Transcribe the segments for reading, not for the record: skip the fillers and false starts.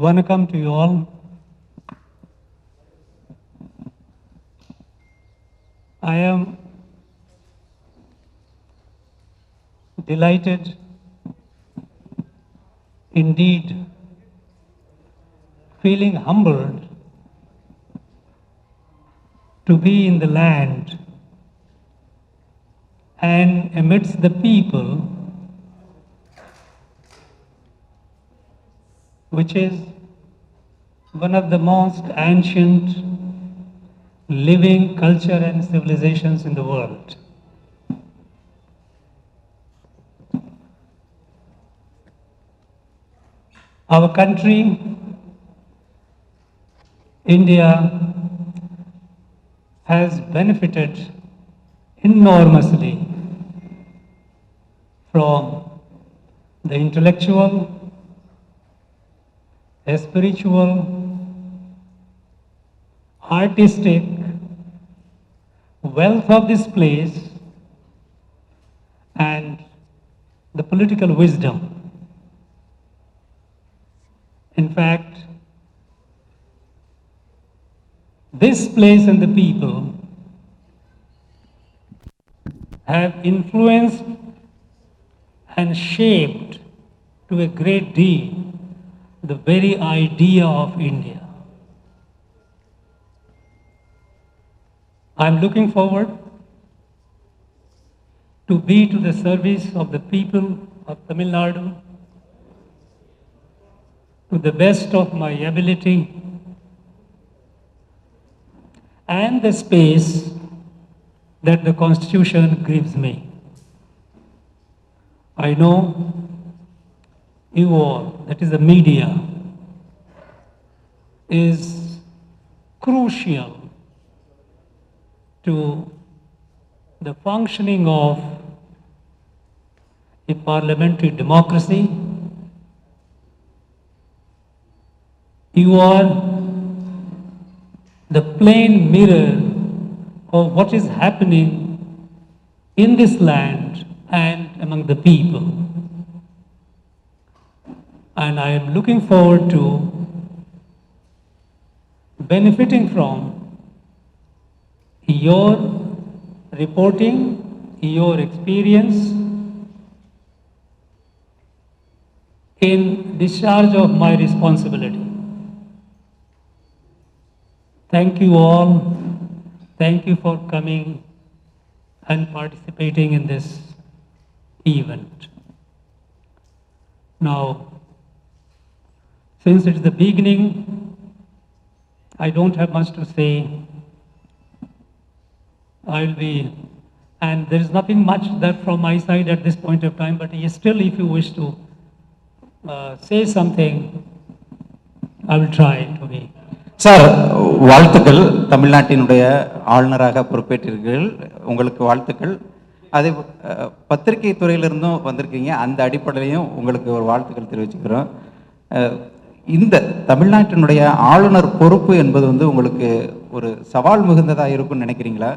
Vanakkam to you all. I am delighted indeed, feeling humbled to be in the land and amidst the people, which is one of the most ancient living culture and civilizations in the world. Our country, India, has benefited enormously from the intellectual, spiritual, artistic wealth of this place and the political wisdom. In fact, this place and the people have influenced and shaped to a great deal the very idea of India. I'm looking forward to be to the service of the people of Tamil Nadu to the best of my ability and the space that the Constitution gives me. I know you all, that is the media, is crucial to the functioning of a parliamentary democracy. You are the plain mirror of what is happening in this land and among the people. And I am looking forward to benefiting from your reporting, your experience in discharge of my responsibility. Thank you all. Thank you for coming and participating in this event. Now, since it's the beginning, I don't have much to say. And there is nothing much that from my side at this point of time, but still, if you wish to say something, I will try to be. Sir, வாழ்த்துக்கள். தமிழ்நாட்டினுடைய ஆளுநராக பொறுப்பேற்றீர்கள், உங்களுக்கு வாழ்த்துக்கள். அதே பத்திரிகை துறையிலிருந்தும் வந்திருக்கீங்க, அந்த அடிப்படையிலையும் உங்களுக்கு ஒரு வாழ்த்துக்கள் தெரிவிச்சுக்கிறோம். இந்த தமிழ்நாட்டினுடைய ஆளுநர் பொறுப்பு என்பது உங்களுக்கு ஒரு சவால் மிகுந்ததாக இருக்கும்னு நினைக்கிறீங்களா?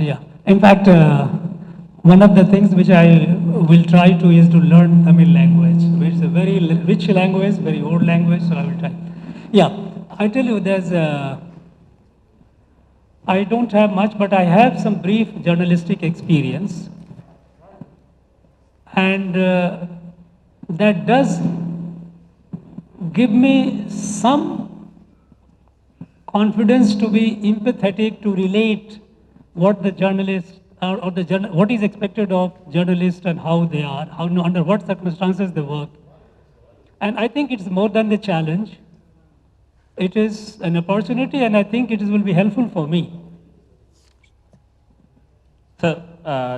Yeah. In fact, one of the things which I will try to is to learn Tamil language, which is a very rich language, very old language, so I will try. Yeah, I tell you, I don't have much, but I have some brief journalistic experience. And that does give me some confidence to be empathetic, to relate what the journalist what is expected of journalists and how they are, under what circumstances they work. And I think it's more than the challenge. It is an opportunity, and I think it will be helpful for me. Sir,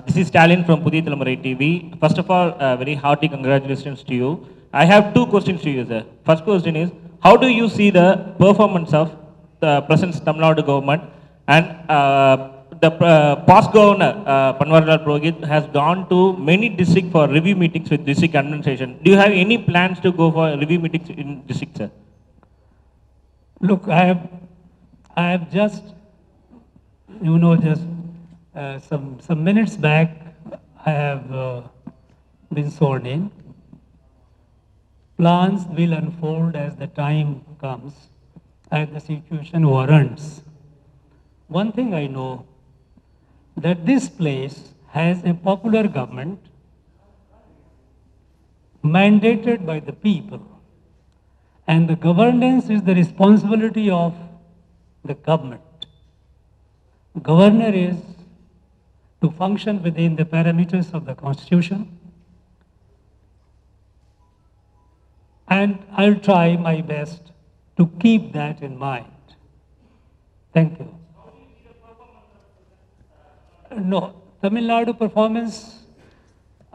this is Stalin from Pudhiya Thalamarai TV. First of all, very hearty congratulations to you. I have two questions to you, sir. First question is, how do you see the performance of the present Tamil Nadu government and the past governor, Panwarlal Purohit, has gone to many districts for review meetings with district administration. Do you have any plans to go for review meetings in district, sir? Look, I have just, some minutes back, I have been sworn in. Plans will unfold as the time comes, as the situation warrants. One thing I know, that this place has a popular government mandated by the people, and the governance is the responsibility of the government. Governor is to function within the parameters of the Constitution, and I'll try my best to keep that in mind. Thank you. No, Tamil Nadu performance,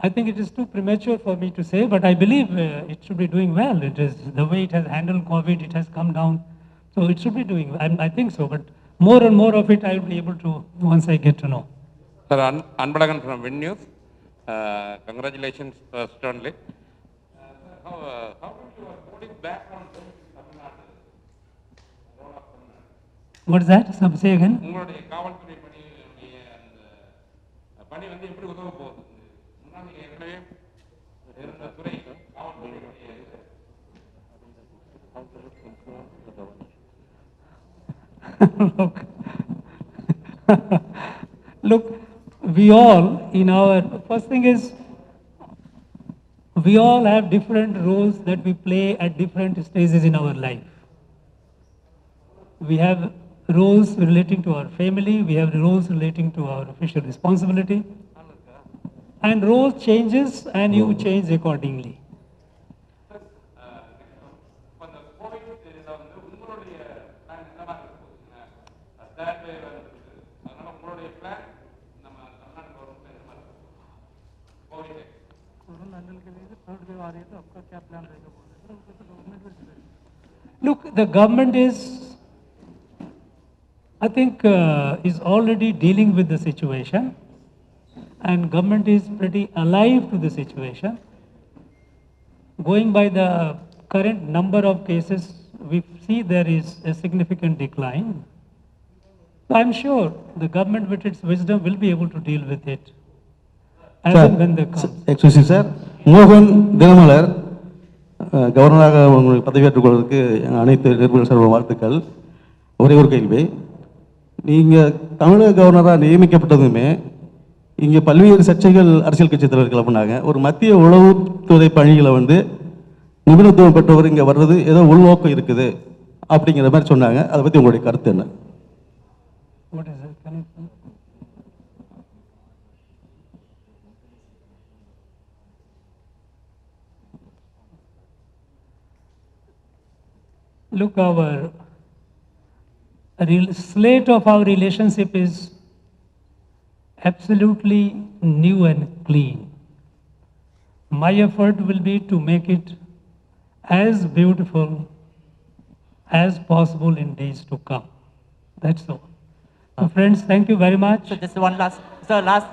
I think it is too premature for me to say, but I believe it should be doing well. It is the way it has handled COVID, it has come down, so it should be doing well. I think so, but more and more of it I will be able to once I get to know. Sir, Anbalagan from Win News. Congratulations, sternly. How do you put it back on Tamil Nadu? What's that? Say again. உங்களுடைய காவல்துறை பணி வந்து எப்படி உதவ போகுது? முன்னாடி ஏற்கனவே இருந்த துறை காவல்துறை Look, we all in our, first thing is, we all have different roles that we play at different stages in our life. We have roles relating to our family, we have roles relating to our official responsibility, and role changes and you change accordingly. Look, the government is, I think, is already dealing with the situation, and government is pretty alive to the situation. Going by the current number of cases, we see there is a significant decline. So I'm sure the government with its wisdom will be able to deal with it as and when they come. Excuse me, sir. மோகன் தினமலர் கவர்னராக உங்களுக்கு பதவியேற்றுக் கொள்வதற்கு அனைத்து நிறுவன சார்பாக வாழ்த்துக்கள். ஒரே ஒரு கேள்வி, நீங்கள் தமிழக கவர்னராக நியமிக்கப்பட்டதுமே இங்கே பல்வேறு சர்ச்சைகள் அரசியல் கட்சி தலைவர்கள் கிளம்பினாங்க. ஒரு மத்திய உளவுத்துறை பணிகளை வந்து நிபுணத்துவம் பெற்றவர் இங்கே வர்றது ஏதோ உள்நோக்கம் இருக்குது அப்படிங்கிற மாதிரி சொன்னாங்க. அதை பற்றி உங்களுடைய கருத்து என்ன? What is it? Can you... Look, our slate of our relationship is absolutely new and clean. My effort will be to make it as beautiful as possible in days to come. That's all. So friends, thank you very much. So just one last, sir, last.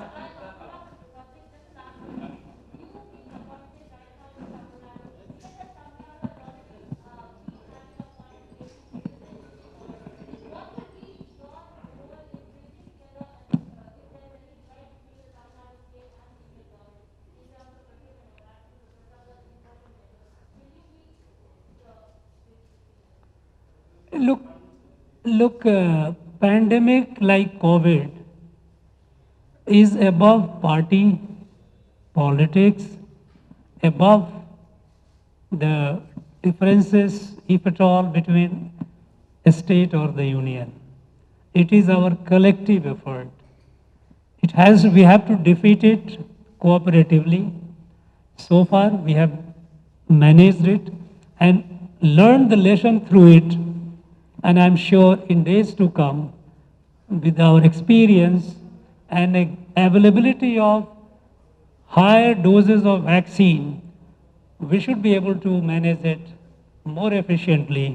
Look, pandemic like COVID is above party politics, above the differences, if at all, between a state or the union. It is our collective effort. We have to defeat it cooperatively. So far, we have managed it and learned the lesson through it. And I'm sure in days to come, with our experience and availability of higher doses of vaccine, we should be able to manage it more efficiently.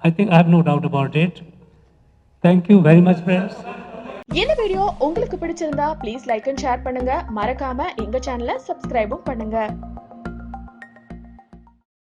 I think I have no doubt about it. Thank you very much, friends. இந்த video உங்களுக்கு பிடிச்சிருந்தா please like and share பண்ணுங்க. மறக்காம எங்க சேனலை சப்ஸ்கிரைபும் பண்ணுங்க.